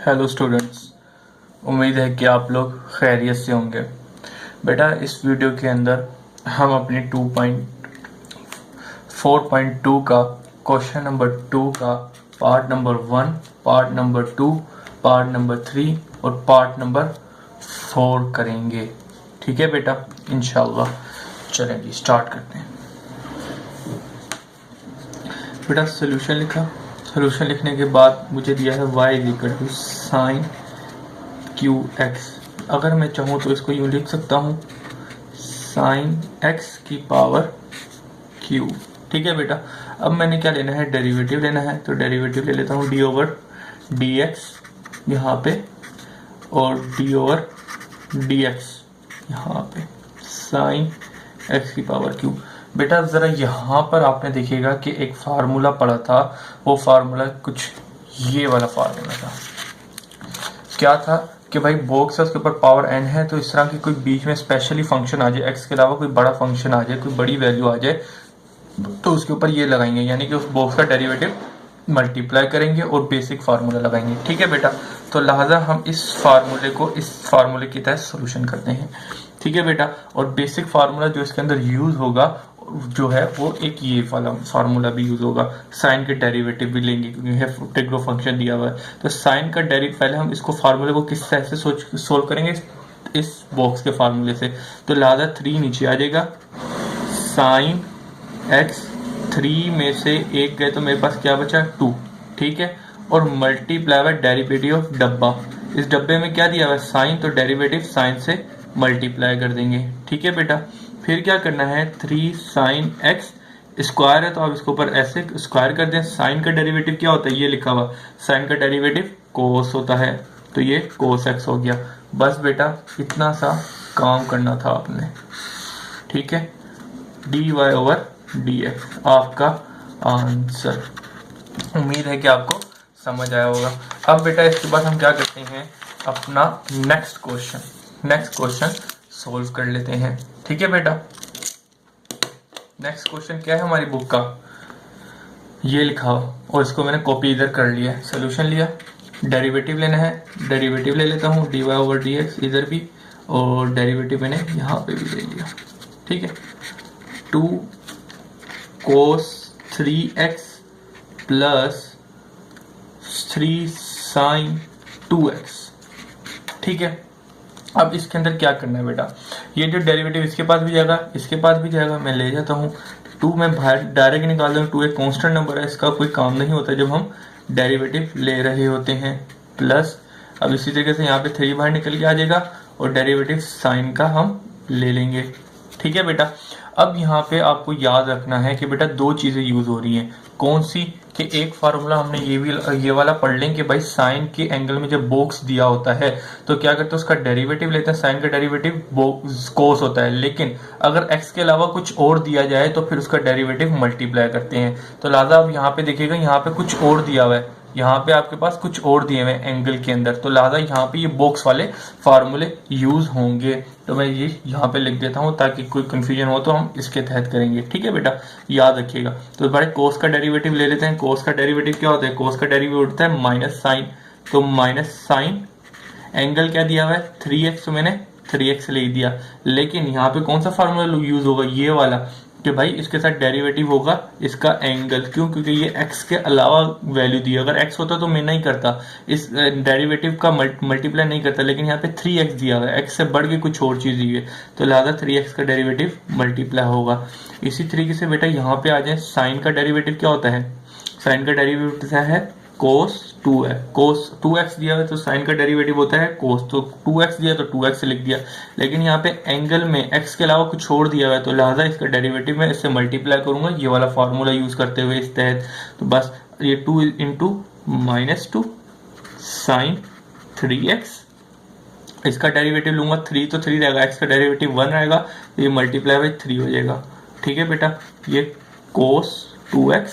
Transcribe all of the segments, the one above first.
Hello students, उम्मीद है कि आप लोग खैरियत से होंगे। बेटा, इस वीडियो के अंदर हम अपनी 2.4.2 का क्वेश्चन नंबर 2 का part number 1, part number 2, part number 3 और पार्ट नंबर 4 करेंगे। ठीक है बेटा, इंशाल्लाह। चलें जी, स्टार्ट करते हैं। बेटा सोल्यूशन लिखा। सोल्यूशन लिखने के बाद मुझे दिया है y = साइन क्यू एक्स। अगर मैं चाहूँ तो इसको यूँ लिख सकता हूँ, साइन एक्स की पावर क्यू। ठीक है बेटा, अब मैंने क्या लेना है, डेरिवेटिव लेना है। तो डेरिवेटिव ले लेता हूँ d/dx यहाँ पे और d/dx यहाँ पे, साइन एक्स की पावर क्यू। बेटा ज़रा यहाँ पर आपने देखिएगा कि एक फार्मूला पढ़ा था, वो फार्मूला कुछ ये वाला फार्मूला था। क्या था कि भाई बॉक्स है, उसके ऊपर पावर n है, तो इस तरह की कोई बीच में स्पेशली फंक्शन आ जाए, x के अलावा कोई बड़ा फंक्शन आ जाए, कोई बड़ी वैल्यू आ जाए, तो उसके ऊपर ये लगाएंगे, यानी कि उस बॉक्स का डेरिवेटिव मल्टीप्लाई करेंगे और बेसिक फार्मूला लगाएंगे। ठीक है बेटा, तो लिहाजा हम इस फार्मूले को इस फार्मूले की तहत सोल्यूशन करते हैं। ठीक है बेटा, और बेसिक फार्मूला जो इसके अंदर यूज होगा जो है वो एक ये वाला फार्मूला भी यूज होगा। साइन के डेरिवेटिव भी लेंगे क्योंकि टेग्रो फंक्शन दिया हुआ है। तो साइन का डेरिवेटिव, पहले हम इसको फार्मूले को किस तरह से सोल्व करेंगे, इस बॉक्स के फार्मूले से। तो लिहाजा 3 नीचे आ जाएगा, साइन एक्स 3 में से 1 गए तो मेरे पास क्या बचा, 2। ठीक है, और मल्टीप्लाई बाय डेरिवेटिव ऑफ डब्बा। इस डब्बे में क्या दिया हुआ है, साइन, तो डेरिवेटिव साइन से मल्टीप्लाई कर देंगे। ठीक है बेटा, फिर क्या करना है, 3 साइन एक्स स्क्वायर है तो आप इसके ऊपर ऐसे स्क्वायर कर दें। साइन का डेरिवेटिव क्या होता है, ये लिखा हुआ, साइन का डेरिवेटिव कोस होता है, तो ये कोस एक्स हो गया। बस बेटा इतना सा काम करना था आपने। ठीक है, dy/dx आपका आंसर। उम्मीद है कि आपको समझ आया होगा। अब बेटा इसके बाद हम क्या करते हैं, अपना नेक्स्ट क्वेश्चन सोल्व कर लेते हैं। ठीक है बेटा, नेक्स्ट क्वेश्चन क्या है हमारी बुक का, ये लिखा हो और इसको मैंने कॉपी इधर कर लिया, सोल्यूशन लिया, डेरिवेटिव लेना है, डेरिवेटिव ले लेता हूँ dy/dx इधर भी, और डेरिवेटिव मैंने यहाँ पे भी ले लिया। ठीक है, 2 cos 3x plus 3 sin 2x। ठीक है, अब इसके अंदर क्या करना है बेटा, ये जो डेरिवेटिव इसके पास भी जाएगा, इसके पास भी जाएगा, मैं ले जाता हूँ 2, मैं बाहर डायरेक्ट निकाल दूँ। 2 एक कांस्टेंट नंबर है, इसका कोई काम नहीं होता जब हम डेरिवेटिव ले रहे होते हैं, प्लस अब इसी तरीके से यहाँ पे 3 बाहर निकल के आ जाएगा और डेरिवेटिव साइन का हम ले लेंगे। ठीक है बेटा, अब यहाँ पे आपको याद रखना है कि बेटा 2 चीजें यूज हो रही हैं। कौन सी, कि एक फार्मूला हमने ये वाला पढ़ लें कि भाई साइन के एंगल में जब बॉक्स दिया होता है तो क्या करते हैं, उसका डेरिवेटिव लेते हैं। साइन का डेरिवेटिव कोस होता है, लेकिन अगर एक्स के अलावा कुछ और दिया जाए तो फिर उसका डेरिवेटिव मल्टीप्लाई करते हैं। तो लिहाजा अब यहाँ पे देखिएगा, यहाँ पे कुछ और दिया हुआ है, यहाँ पे आपके पास कुछ और दिए हुए एंगल के अंदर, तो लिहाजा यहाँ पे ये बॉक्स वाले फार्मूले यूज होंगे। तो मैं ये यहाँ पे लिख देता हूँ ताकि कोई कंफ्यूजन हो तो हम इसके तहत करेंगे। ठीक है बेटा, याद रखिएगा। तो बड़े कोस का डेरिवेटिव ले लेते हैं। कोस का डेरिवेटिव क्या होता है, कोस का डेरिवेटिव होता है माइनस साइन, तो माइनस साइन, एंगल क्या दिया हुआ है 3x, तो मैंने 3x लिख दिया। लेकिन यहाँ पे कौन सा फार्मूला यूज होगा, ये वाला, कि भाई इसके साथ डेरिवेटिव होगा इसका एंगल। क्यों, क्योंकि ये x के अलावा वैल्यू दी है। अगर x होता तो मैं नहीं करता, इस डेरिवेटिव का मल्टीप्लाई नहीं करता, लेकिन यहाँ पे 3x दिया हुआ है, x से बढ़ के कुछ और चीज दी है, तो लिहाजा 3x का डेरिवेटिव मल्टीप्लाई होगा। इसी तरीके से बेटा यहाँ पे आ जाए, साइन का डेरिवेटिव क्या होता है, साइन का डेरिवेटिव है cos 2 है, cos 2x दिया है तो साइन का डेरिवेटिव होता है cos, तो 2x दिया तो 2x लिख दिया। लेकिन यहाँ पे एंगल में x के अलावा कुछ और दिया हुआ है, तो लिहाजा इसका डेरिवेटिव मैं इससे मल्टीप्लाई करूंगा ये वाला फार्मूला यूज करते हुए इस तहत। तो बस ये 2 इंटू -2 साइन 3x, इसका डेरिवेटिव लूंगा 3 तो 3 रहेगा, x का डेरिवेटिव 1 रहेगा, तो ये मल्टीप्लाई बाई 3 हो जाएगा। ठीक है बेटा, ये cos 2x,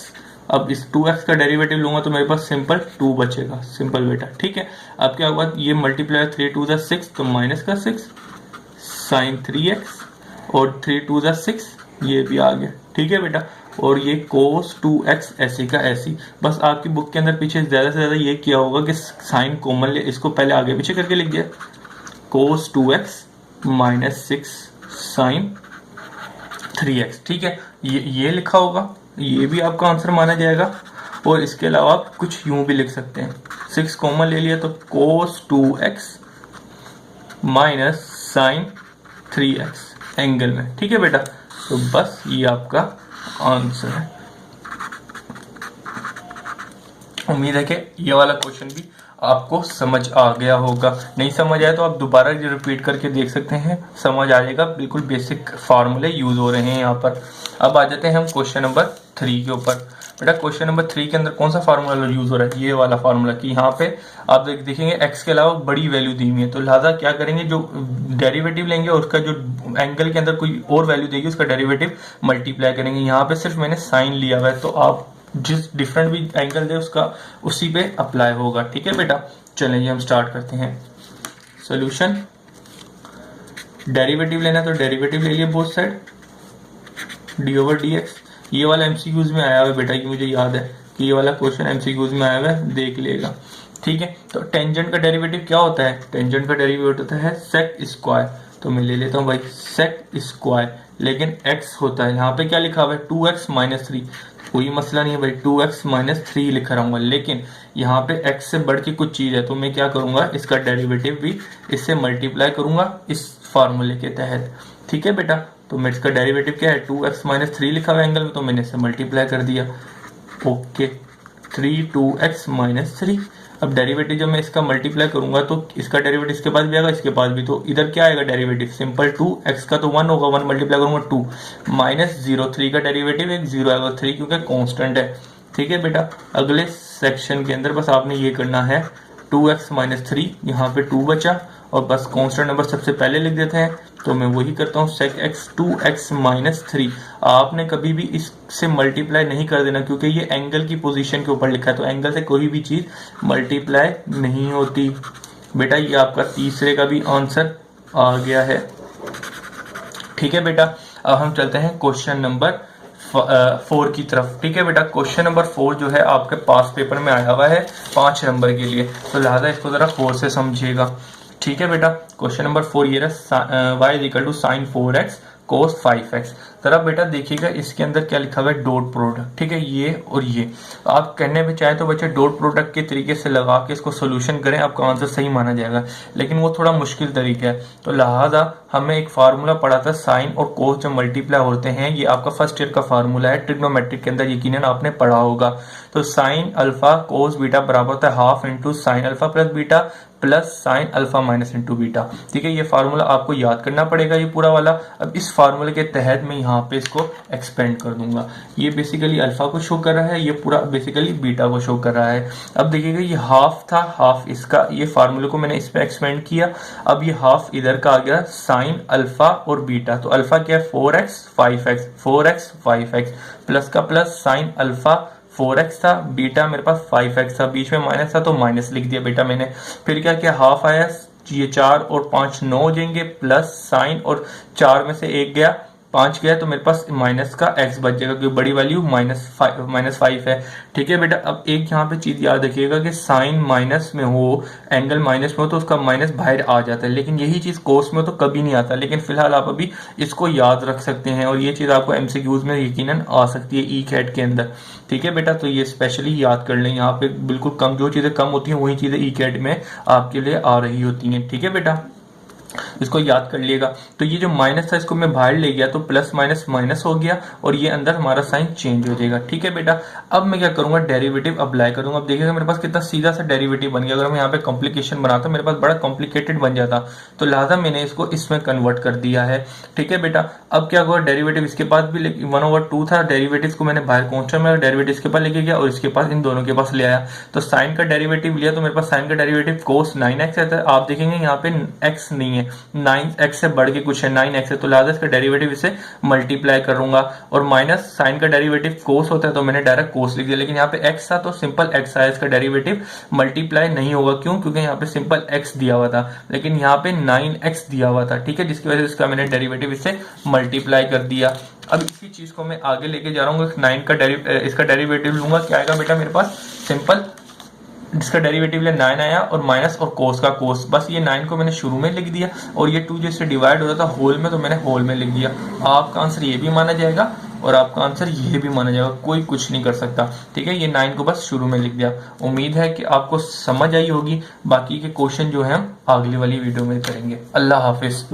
अब इस 2x का डेरिवेटिव लूंगा तो मेरे पास सिंपल 2 बचेगा, सिंपल बेटा। ठीक है, अब क्या हुआ, ये मल्टीप्लाई 3 2 6, तो माइनस का 6 साइन 3x और 3 2 6, ये भी आ गया। ठीक है बेटा, और ये cos 2x ऐसे का ऐसी। बस आपकी बुक के अंदर पीछे ज़्यादा से ज़्यादा ये किया होगा कि साइन कॉमन ले, इसको पहले आगे पीछे करके लिख दिया, cos 2x minus 6 sign 3x। ठीक है, ये लिखा होगा, ये भी आपका आंसर माना जाएगा। और इसके अलावा आप कुछ यूं भी लिख सकते हैं, 6 कॉमन ले लिया तो cos 2x minus sign 3x angle में। ठीक है बेटा, तो बस ये आपका आंसर है। उम्मीद है कि ये वाला क्वेश्चन भी आपको समझ आ गया होगा। नहीं समझ आया तो आप दोबारा रिपीट करके देख सकते हैं, समझ आ जाएगा। बिल्कुल बेसिक फार्मूले यूज हो रहे हैं यहाँ पर। अब आ जाते हैं हम क्वेश्चन नंबर 3 के ऊपर। बेटा क्वेश्चन नंबर 3 के अंदर कौन सा फार्मूला यूज हो रहा है, ये वाला फार्मूला कि यहाँ पे आप देखेंगे x के अलावा बड़ी वैल्यू दी हुई है, तो लिहाजा क्या करेंगे, जो डेरिवेटिव लेंगे और उसका जो एंगल के अंदर कोई और वैल्यू देगी उसका डेरिवेटिव मल्टीप्लाई करेंगे। यहाँ पे सिर्फ मैंने साइन लिया हुआ है, तो आप जिस डिफरेंट भी एंगल दे उसका उसी पे अप्लाई होगा। ठीक है बेटा, चलिए हम स्टार्ट करते हैं सॉल्यूशन। डेरिवेटिव लेना तो डेरिवेटिव ले लिए both side, D over D x. ये वाला एमसीक्यूज में आया हुआ है बेटा, कि मुझे याद है कि ये वाला क्वेश्चन एमसीक्यूज में आया हुआ है, देख लेगा। ठीक है, तो टेंजेंट का डेरिवेटिव क्या होता है, टेंजेंट का डेरिवेटिव होता है सेक स्क्वायर। तो मैं ले लेता हूँ भाई सेक स्क्वायर, लेकिन x होता है यहाँ पे क्या लिखा हुआ है 2x माइनस 3। कोई मसला नहीं है भाई, 2x माइनस 3 लिखा रहूंगा, लेकिन यहाँ पे x से बढ़ के कुछ चीज है, तो मैं क्या करूंगा, इसका डेरिवेटिव भी इससे मल्टीप्लाई करूंगा इस फार्मूले के तहत। ठीक है बेटा, तो मैं इसका डेरिवेटिव क्या है 2x माइनस 3 लिखा हुआ एंगल में, तो मैंने इससे मल्टीप्लाई कर दिया। Okay, 2x minus 3। अब डेरिवेटिव जब मैं इसका मल्टीप्लाई करूंगा तो इसका डेरिवेटिव इसके पास भी आएगा, इसके पास भी, तो इधर क्या आएगा डेरिवेटिव, सिंपल 2x का तो 1 होगा, 1 मल्टीप्लाई करूंगा 2 माइनस 0, 3 का डेरिवेटिव एक 0 आएगा, 3 क्योंकि कांस्टेंट है। ठीक है बेटा, अगले सेक्शन के अंदर बस आपने ये करना है 2x माइनस 3, यहाँ पे 2 बचा और बस कांस्टेंट नंबर सबसे पहले लिख देते हैं। तो मैं वही करता हूँ sec x 2x माइनस 3। आपने कभी भी इससे मल्टीप्लाई नहीं कर देना, क्योंकि ये एंगल की पोजीशन के ऊपर लिखा है, तो एंगल से कोई भी चीज मल्टीप्लाई नहीं होती। बेटा ये आपका तीसरे का भी आंसर आ गया है। ठीक है बेटा, अब हम चलते हैं क्वेश्चन नंबर 4 की तरफ। ठीक है बेटा, क्वेश्चन नंबर 4 जो है आपके पास पेपर में आया हुआ है 5 नंबर के लिए, तो लिहाजा इसको जरा 4 से समझिएगा। ठीक है बेटा, क्वेश्चन नंबर 4 ये रहा, y is equal to sine 4x cos 5x। जरा बेटा देखिएगा इसके अंदर क्या लिखा हुआ है, डॉट प्रोडक्ट। ठीक है, ये और ये आप करने में चाहे तो बच्चे डॉट प्रोडक्ट के तरीके से लगा के इसको सोल्यूशन करें, आपका आंसर सही माना जाएगा, लेकिन वो थोड़ा मुश्किल तरीका है। तो लिहाजा हमें एक फार्मूला पढ़ा था, साइन और कोस जब मल्टीप्लाई होते हैं, ये आपका फर्स्ट ईयर का फार्मूला है, ट्रिग्नोमेट्रिक के अंदर यकीनन आपने पढ़ा होगा। तो साइन अल्फा कोस बीटा बराबर होता है half into sine alpha plus beta plus sine alpha minus into beta. ठीक है, ये फार्मूला आपको याद करना पड़ेगा ये पूरा वाला। अब इस फार्मूले के तहत मैं यहाँ पे इसको एक्सपेंड कर दूंगा। ये बेसिकली अल्फा को शो कर रहा है, ये पूरा बेसिकली बीटा को शो कर रहा है। अब देखिएगा ये हाफ था, हाफ इसका, ये फार्मूले को मैंने इस पे एक्सपेंड किया। अब ये हाफ इधर का आ गया साइन अल्फा और बीटा। तो अल्फा क्या है 4x 5x, 4x 5x plus का प्लस साइन अल्फा 4x था, बीटा मेरे पास 5x था, बीच में माइनस था तो माइनस लिख दिया बेटा मैंने। फिर क्या किया, हाफ आया, ये 4 और 5 9 हो जाएंगे, प्लस साइन और 4 में से 1 गया, 5 गया, तो मेरे पास माइनस का x बच जाएगा, क्योंकि बड़ी वैल्यू -5 है। ठीक है बेटा, अब एक यहाँ पे चीज याद रखिएगा कि साइन माइनस में हो, एंगल माइनस में हो, तो उसका माइनस बाहर आ जाता है, लेकिन यही चीज कोस में तो कभी नहीं आता। लेकिन फिलहाल आप अभी इसको याद रख सकते हैं, और ये चीज आपको एमसीक्यूज में यकीनन आ सकती है ई कैट के अंदर। ठीक है बेटा, तो ये स्पेशली याद कर लें, यहाँ पे बिल्कुल कम जो चीजें कम होती हैं वही चीजें ई कैट में आपके लिए आ रही होती हैं। ठीक है बेटा, इसको याद कर लिएगा। तो ये जो माइनस था इसको मैं बाहर ले गया, तो प्लस माइनस माइनस हो गया, और ये अंदर हमारा साइन चेंज हो जाएगा। ठीक है बेटा, अब मैं क्या करूंगा, डेरिवेटिव अप्लाई करूंगा। अब देखिएगा मेरे पास कितना सीधा सा डेरिवेटिव बन गया। अगर मैं यहाँ पे कॉम्प्लिकेशन बनाता मेरे पास बड़ा कॉम्प्लिकेटेड बन जाता, तो लिहाजा मैंने इसको इसमें कन्वर्ट कर दिया है। ठीक है बेटा, अब क्या हुआ, डेरिवेटिव इसके पास भी 1/2 था, डेरिवेटिव को मैंने बाहर कॉन्स्टेंट में डेरिवेटिव इसके पास लेके गया और इसके पास इन दोनों के पास ले आया। तो साइन का डेरिवेटिव लिया, तो मेरे पास साइन का डेरिवेटिव कोस 9x आता है। आप देखेंगे यहाँ पे x नहीं है, 9x से बढ़ के कुछ है, 9x है, तो लिहाजा इसका डेरिवेटिव इसे मल्टीप्लाई करूंगा। और माइनस साइन का डेरिवेटिव कोस होता है, तो मैंने डायरेक्ट कोस लिख दिया, लेकिन यहाँ पे x था तो सिंपल x आया, इसका डेरिवेटिव मल्टीप्लाई नहीं होगा। क्यों? क्योंकि यहाँ पे सिंपल x दिया हुआ था, लेकिन यहाँ पे 9x दिया हुआ था। ठीक है, जिसकी वजह से इसका मैंने डेरिवेटिव इसे मल्टीप्लाई कर दिया। अब इसी चीज को मैं आगे लेके जा रहा हूँ, 9 का इसका डेरिवेटिव लूंगा, क्या आएगा बेटा मेरे पास, सिंपल, जिसका डेरिवेटिव ले 9 आया और माइनस और कोस का कोस, बस ये 9 को मैंने शुरू में लिख दिया और ये 2 जैसे डिवाइड हो रहा था होल में तो मैंने होल में लिख दिया। आपका आंसर ये भी माना जाएगा और आपका आंसर ये भी माना जाएगा, कोई कुछ नहीं कर सकता। ठीक है, ये 9 को बस शुरू में लिख दिया। उम्मीद है कि आपको समझ आई होगी। बाकी के क्वेश्चन जो है हम अगली वाली वीडियो में करेंगे। अल्लाह हाफिज।